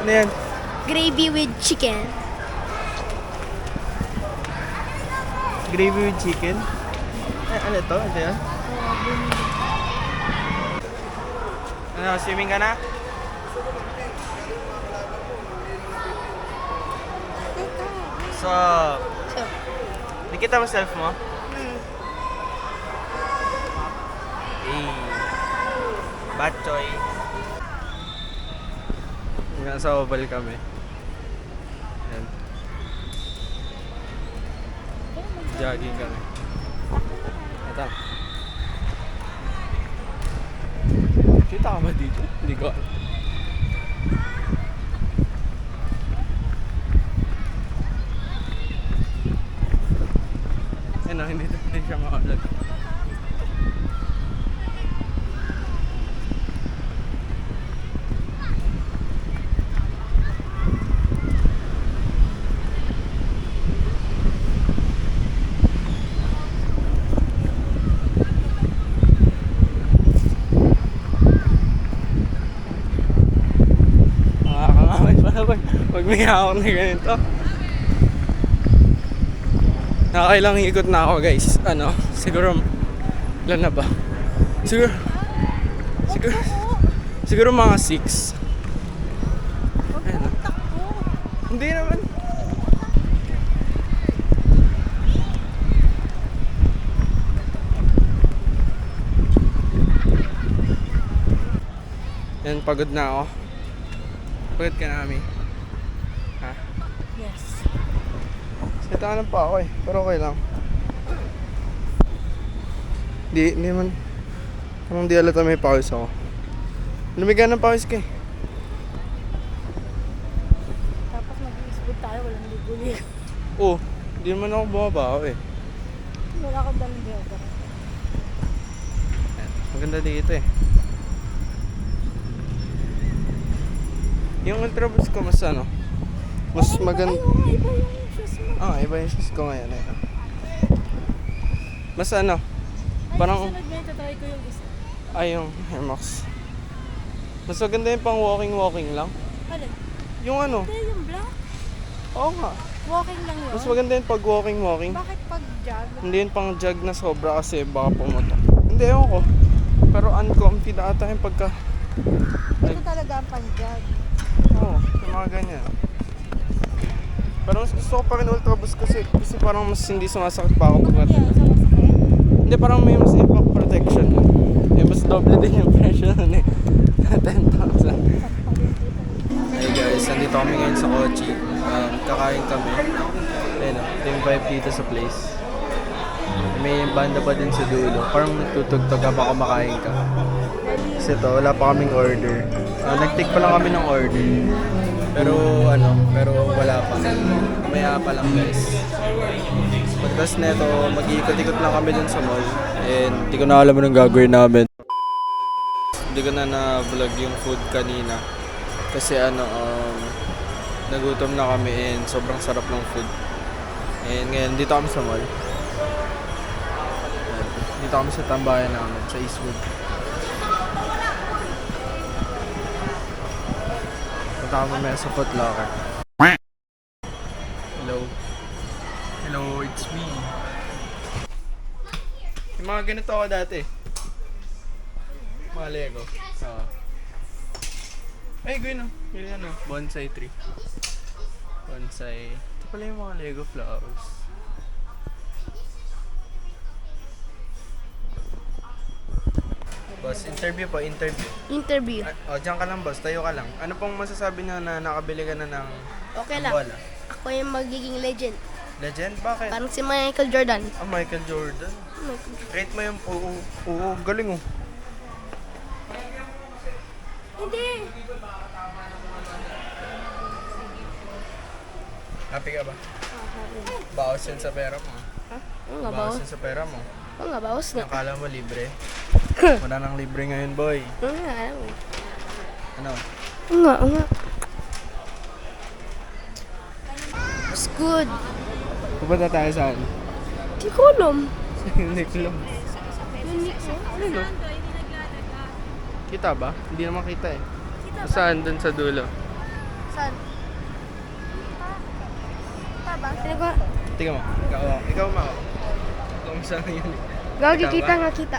Ano yan? Gravy with chicken. Gravy with chicken? Ano to? Ito yan? Ano, swimming ka na? So, nakita mo self mo? Hey, bad choy. Nasa oval kami. Yan. Jogging kami. Ito. Kita ka ba dito? Hindi ko. Ano, hindi siya makalag. Pag may hawak na ganito. Nakakailang ikot na ako guys. Ano, siguro ilan na ba? Siguro mga 6. Ayun. Hindi naman. Yan, pagod na ako. Pagod ka na kami. Ha? Yes. Sitanan pa ako eh, pero okay lang. Di man. Parang di alata may pawis ako. Lumigan ng pawis ka eh. Tapos mag-i-sport tayo, walang ligo-ligo. Oo, di naman ako bumabaho eh. Wala akong dalang deodorant. Maganda dito eh. Yung ultraboost ko mas ano, mas maganda. Ay, iba yung shoes mo. Iba yung shoes ko ngayon eh. Mas ano, parang Sunod na ito, try ko yung isa. yung Air Max. Mas maganda yung pang walking lang. Ano? Yung ano, Hindi, yung black. oo nga. Walking lang yun. Mas maganda yung pag walking. Bakit pag jog? Hindi yun pang jog na sobra kasi baka pumunta. Hindi, ewan ko. Pero uncomfy na ata yung pagka... Ito talaga ang pang-jog. Oo, yung mga ganyan. Pero mas gusto ko pa rin ultraboost kasi parang mas hindi sumasakit pa ako pag Bakit yan? Isa masakit? Hindi, parang may mas impact protection. Eh, mas doble din yung presyo nun eh. 10,000. Hey guys, nandito kami ngayon sa Kochi. Kakain kami. Ayun, ito yung vibe dito sa place. May banda pa din sa dulo. Parang tutugtog habang kumakain ka. Kasi ito, wala pa kaming order. Nag-take pa lang kami ng order. Pero wala pa. Mamaya pa lang guys. Pagkas neto, mag-iikot-ikot lang kami dun sa mall. And hindi ko na alam anong gagawin namin. Hindi ko na na-vlog yung food kanina. Kasi nagutom na kami and sobrang sarap ng food. And ngayon, dito kami sa mall. Dito kami sa tambayan namin, sa Eastwood. Punta kami mamaya sa Foot Locker. Hello, it's me. Yung mga ganito ako dati. Mga Lego. Ay, gawin o. Bonsai tree. Bonsai. Ito pala yung mga Lego flowers. Boss, interview po, interview. Interview. Diyan ka lang boss, tayo ka lang. Ano pong masasabi niyo na nakabili ka na ng Okay lang. bola? Ako yung magiging legend. Legend? Bakit? Parang si Michael Jordan. Michael Jordan. Rate mo yung galing oh. Hindi. Happy ka ba? Bawas yun sa pera mo. Ha? Oo nga, Bawas bawas. yun sa pera mo. Oo nga, bawas nga. Akala mo libre. Wala nang libre ngayon boy. Oo nga, alam mo. Ano? Oo nga, oo nga. It's good. Pupunta tayo saan? Di ko alam. Hindi ko alam. Ano no? Kita ba? Hindi naman kita eh. Saan? Dun sa dulo. Saan? Taba? Pinagawa. Tingnan mo. Ikaw ma. Kung saan yun. Gagi, kita nga kita.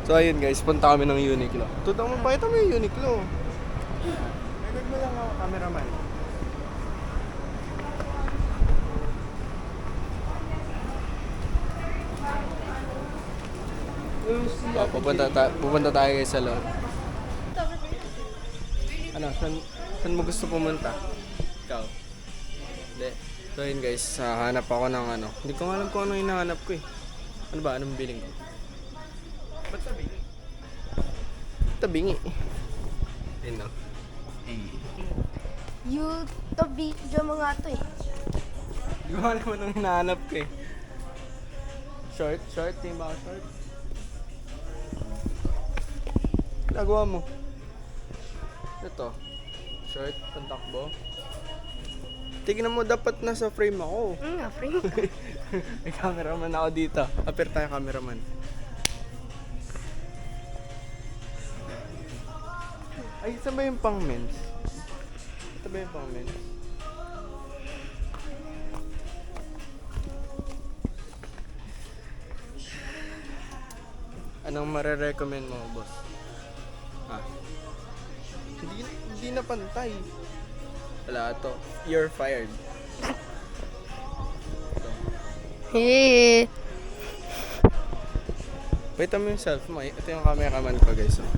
So ayun guys, punta kami ng Uniqlo. Tutang mo, pakita mo yung Uniqlo. Nagag mo lang ako, cameraman. Oh, pupunta tayo guys sa loob. Ano, saan mo gusto pumunta? Ikaw? Hindi. So yun guys, hanap ako ng ano. Hindi ko alam kung ano hinahanap ko eh. Ano ba? Anong biling ko? Ba't tabingi? Tabingi. Yun no? YouTube video mga to eh. Hindi ko alam anong hinahanap ko eh. Short? Tingin ba ako short? Nagawa mo. Ito. Short, pantakbo. Tignan mo, dapat nasa frame ako. Nga, frame ka. May cameraman ako dito. Apir tayo cameraman. Ay, saan ba yung pang men's? Ito ba yung pang men's? Anong marirecommend mo, boss? Hindi na pantay. Wala to. You're fired. Hey. Wait mo yung self mo. Ito yung cameraman ko, guys. Oh.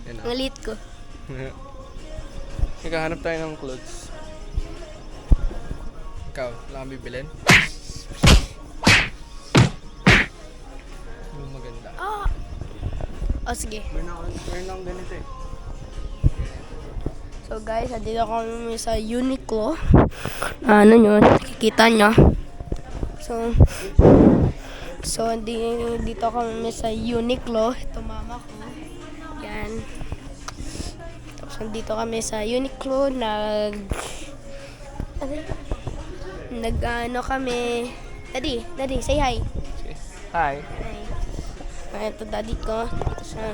Yan Ang lit ko. Naghahanap tayo ng clothes. Ikaw, wala kang bibilin? Yung maganda. Oh, sige. Meron akong ganito eh. So guys, andito kami sa Uniqlo. Ano yun? Nakikita nyo. So dito kami sa Uniqlo. Ito mama ko. Yan. Tapos nandito kami sa Uniqlo. Nag kami. Daddy, say hi. Hi. Hi. Ito daddy ko. Ito siya.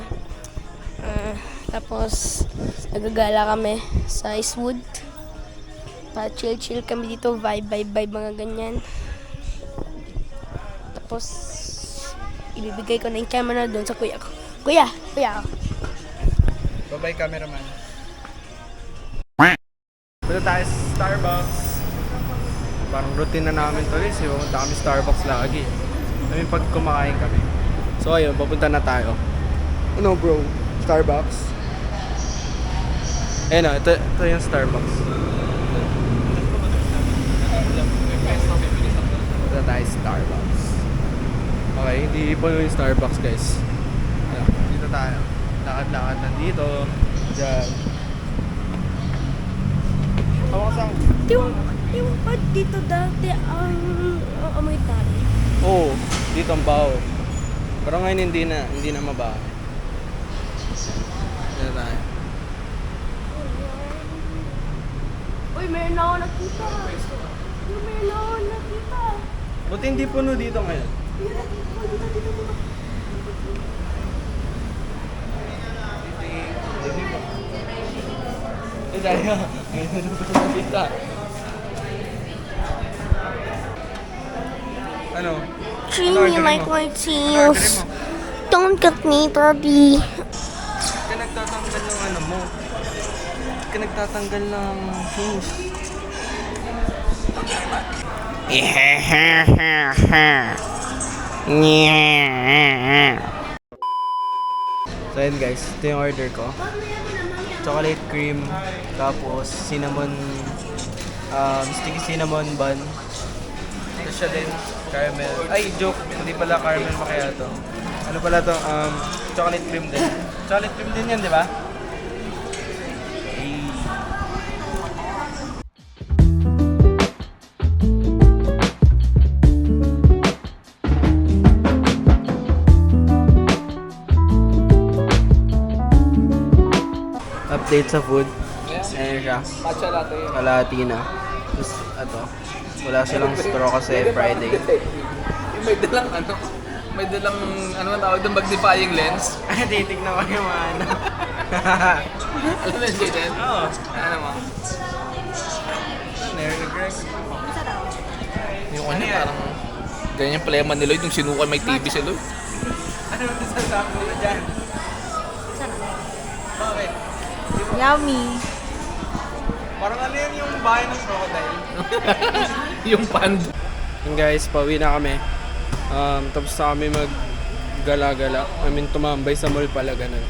Tapos nagagala kami sa Icewood. Pa-chill kami dito, vibe mga ganyan. Tapos ibibigay ko na yung camera doon sa kuya ko. Kuya. Bye-bye cameraman. Punta tayo sa Starbucks. Parang routine na namin to guys. Pupunta kami Starbucks lagi. I mean, pag kumakain kami. So ayun, papunta na tayo. Ano bro? Starbucks? Ayun o, ito yung Starbucks. Punta tayo Starbucks. Okay, hindi po yung Starbucks guys. Ayan, dito tayo. Lakad-lakad na dito. Diyan. Hawa ka saan? Yung pa dito dati ang amoy tali. Oo, dito ang baho. Pero ngayon hindi na mabaho. Dito tayo. Uy, meron ako nakita. Buti hindi puno dito ngayon. Eh, tayo. Dito. Ano? Treat Ano me orderin like mo? my Ano orderin tears. mo? Don't get me dirty. Ka nagtatanggal ng ano mo. Ka nagtatanggal ng hinge. So yun guys, ito yung order ko. Chocolate cream, tapos cinnamon, sticky cinnamon bun. Ito siya din, caramel. Ay, joke, hindi pala caramel macchiato. Ano pala to? Chocolate cream din. Chocolate cream din yan, di ba? Update sa food. Ayan siya. Matcha latte yun. Kalatina. Tapos, ito. Wala silang straw kasi Friday. Yung may dalang ano ang tawag doon, magnifying lens. Ay, titignan ko yung ano. Alam mo yun, Jaden? Oo. Ano mo? Narinig Greg. Yung ano, parang... Ganyan pala yung Maniloy, nung sinukay may TV si Lloyd. Ano yung sasabi mo dyan? Bakit? Yummy. Parang ano yun yung bahay ng crocodile? Yung panda. Yung guys, pauwi na kami. Tapos na kami mag gala-gala. I mean, tumambay sa mall pala, ganun.